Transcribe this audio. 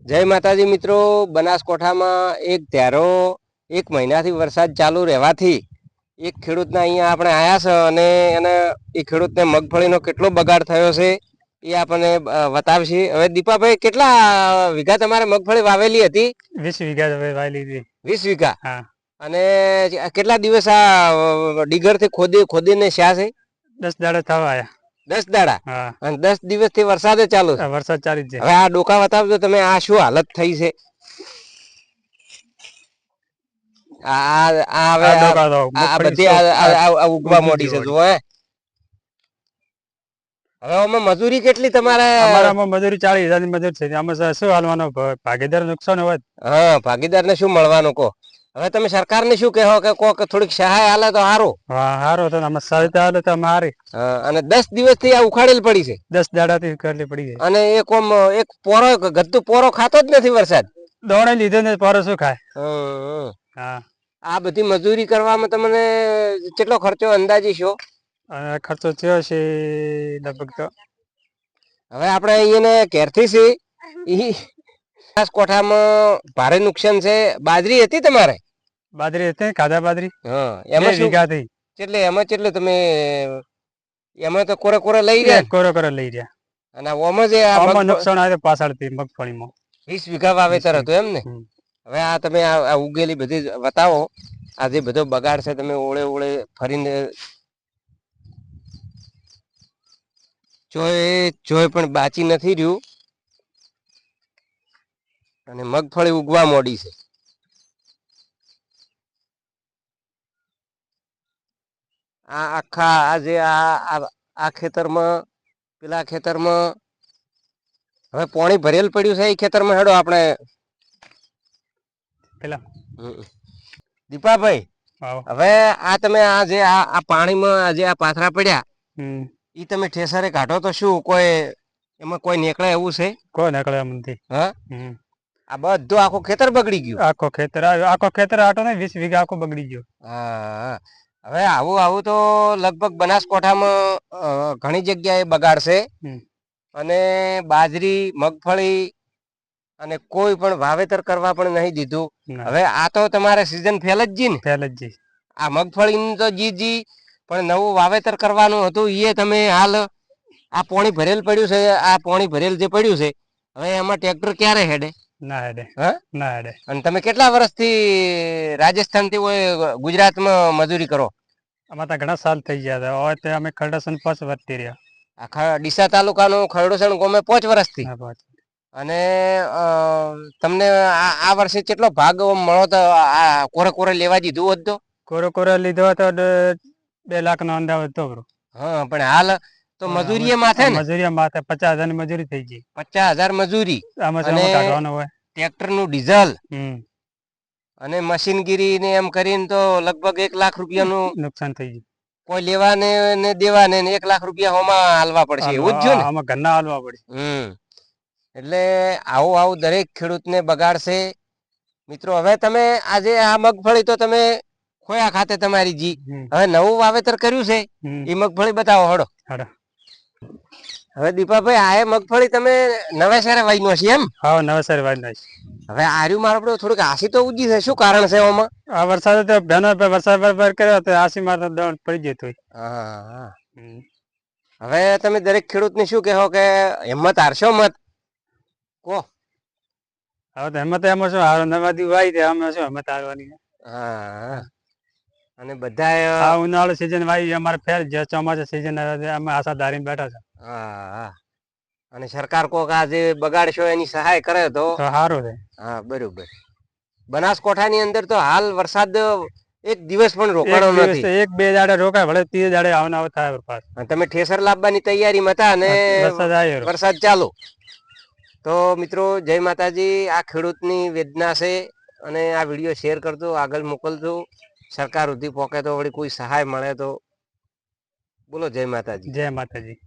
જય માતાજી મિત્રો, બનાસકાંઠામાં એક ધારો 1 મહિનાથી વરસાદ ચાલુ રહેવાથી એક ખેડૂતના અહીંયા આપણે આવ્યા છે અને એને એ ખેડૂતને મગફળીનો કેટલો બગાડ થયો છે એ આપણને બતાવશે. હવે દીપાભાઈ, કેટલા વીઘા તમારે મગફળી વાવેલી હતી? 20 વીઘા વાવેલી હતી. 20 વીઘા. હા. અને કેટલા દિવસ આ ડીગરથી ખોદીને શ્યા છે? 10 દાડા થવા આયા. 10 દાડા. હા. અને 10 દિવસથી વરસાદ ચાલુ છે. વરસાદ ચાલી જ છે. હવે આ ડોકા બતાવજો તમે, આ શું હાલત થઈ છે? ઉગવા મોડી છે. જો હવે આમાં મજૂરી કેટલી તમારે? અમારામાં મજૂરી 40,000 ની મજૂરી છે. આમાં શું હાલવાનો? ભાગીદાર નુકસાન હોય. હા, ભાગીદાર ને શું મળવાનું કહો? હવે તમે સરકાર ને શું કહો કે કોક થોડીક સહાય હાલે તો સારું? હા, સારું તો આમાં સહાયતા હાલે તો સારી. અને 10 દિવસથી આ ઉખાડેલ પડી છે. 10 દાડાથી ઉખાડેલી પડી છે. અને એક પોરો ગત્તુ પોરો ખાતો જ નથી વરસાદ. દોડે લીધે ને પોરો શું ખાય? હા. આ બધી મજૂરી કરવામાં તમને કેટલો ખર્ચો અંદાજી છો? ખર્ચો થયો છે લગભગ તો. હવે આપણે અહીંયા ઘેરથી છે બનાસકાંઠામાં ભારે નુકસાન છે. બાજરી હતી તમારે? બાજરી હતી, ખાધા બાજરી. હા, એમાં વીઘા થઈ. એટલે એમાં કેટલે તમે એમાં તો કોરે લઈ રહ્યા? કોરે લઈ રહ્યા. અને ઓમાં જે આમાં નુકસાન આવે પાછળથી મગફળીમાં 20 વીઘા વાવેતર હતું એમ ને? હવે આ તમે આ ઉગેલી બધી બતાવો. આ જે બધો બગાડ છે તમે ઓળે ફરીને જોય પણ બાચી નથી રહ્યું. અને મગફળી ઉગવા મોડી છે. આ આખા આજે આ ખેતરમાં, પેલા ખેતરમાં હવે પાણી ભરેલ પડ્યું છે. એ ખેતરમાં હેડો આપણે પેલા દીપાભાઈ, હવે આ તમે આ જે આ પાણીમાં જે આ પાથરા પડ્યા ઈ તમે ઠેસરે કાઢો તો શું કોઈ એમાં કોઈ નીકળે એવું છે? કોઈ નીકળે એમ નથી. હા, આ બધું આખું ખેતર બગડી ગયું. આખો ખેતર આટો ને 20 વીઘા આખો બગડી ગયો. હા. હવે આવું તો લગભગ બનાસકાંઠામાં ઘણી જગ્યાએ બગાડશે. અને બાજરી, મગફળી અને કોઈ પણ વાવેતર કરવા પણ નહીં દીધું. હવે આ તો તમારે સીઝન ફેલ જ જી ને? ફેલ જ જી. આ મગફળી તો જી પણ નવું વાવેતર કરવાનું હતું એ તમે હાલ આ પાણી ભરેલ પડ્યું છે. આ પાણી ભરેલ જે પડ્યું છે, હવે એમાં ટ્રેક્ટર ક્યારે હેડે? ના હેડે. ના હેડે. અને તમે કેટલા વર્ષથી રાજસ્થાન થી ગુજરાતમાં મજૂરી કરો? આમાં તો ઘણા સાલ થઈ ગયા હતા. હવે અમે ખરડસન 5 વર્ષથી રહ્યા. આખા ડીસા તાલુકાનું ખરડસન ગામે 5 વર્ષથી. અને તમને આ વર્ષે કેટલો ભાગ મળો તો આ કોરે લેવા દીધું હોત તો? કોરે લીધો તો 2 લાખ નો અંદાજ હતો. હા, પણ હાલ તો મજૂરી માથે ને? મજૂરી માથે 50,000 ની મજૂરી થઈ ગઈ. 50,000 મજૂરી. કાઢવાનું હોય. ટ્રેક્ટર નું ડીઝલ અને મશીનગીરી ને એમ કરીને તો લગભગ 1 લાખ રૂપિયાનું નુકસાન થઈ ગયું. કોઈ લેવા ને દેવા ને 1 લાખ રૂપિયા હોમાં હાલવા પડશે. એવું જ છે ને? આમાં ઘરના હાલવા પડે. એટલે આવું દરેક ખેડૂતને બગાડશે મિત્રો. હવે તમે આજે આ મગફળી તો તમે ખોયા ખાતે તમારી જી, હવે નવું વાવેતર કર્યું છે એ મગફળી બતાવો હડો. હવે દીપાભાઈ, આ મગફળી તમે નવેસરે વાઈનો છે એમ? હા, નવેસરે વાઈનો છે. હવે આર્યું મારો થોડીક આસી તો ઉજી છે. શું કારણ છે એમાં? આ વરસાદ તો વરસાદ બરાબર કર્યો તો આસી માં દોડ પડી જતું. હા. હવે તમે દરેક ખેડૂતને શું કહો કે હિંમત હારશો મત કહો? હવે તો હિંમત એમાં શું હાર નવાદી વાઈ દે, અમે શું હિંમત હારવાની? હા. અને બધા ઉનાળુ સીઝન વાઈ અમારે ફેર છે. ચોમાસા સીઝન અમે આશા ધારીને બેઠા છે. હા. અને સરકાર કોક આ જે બગાડશો એની સહાય કરે તો સારું છે. હા, બરોબર. બનાસકાંઠાની અંદર તો હાલ વરસાદ 1 દિવસ પણ રોકાણો નથી. 1-2 દાડે રોકાય, ભલે 30 દાડે આવના થાય. તમે ઠેસર લાવવાની તૈયારીમાં હતા અને વરસાદ ચાલુ. તો મિત્રો, જય માતાજી. આ ખેડૂતની વેદના છે અને આ વિડીયો શેર કરજો, આગળ મોકલજો. સરકાર સુધી પહોંચે તો વળી કોઈ સહાય મળે તો બોલો. જય માતાજી. જય માતાજી.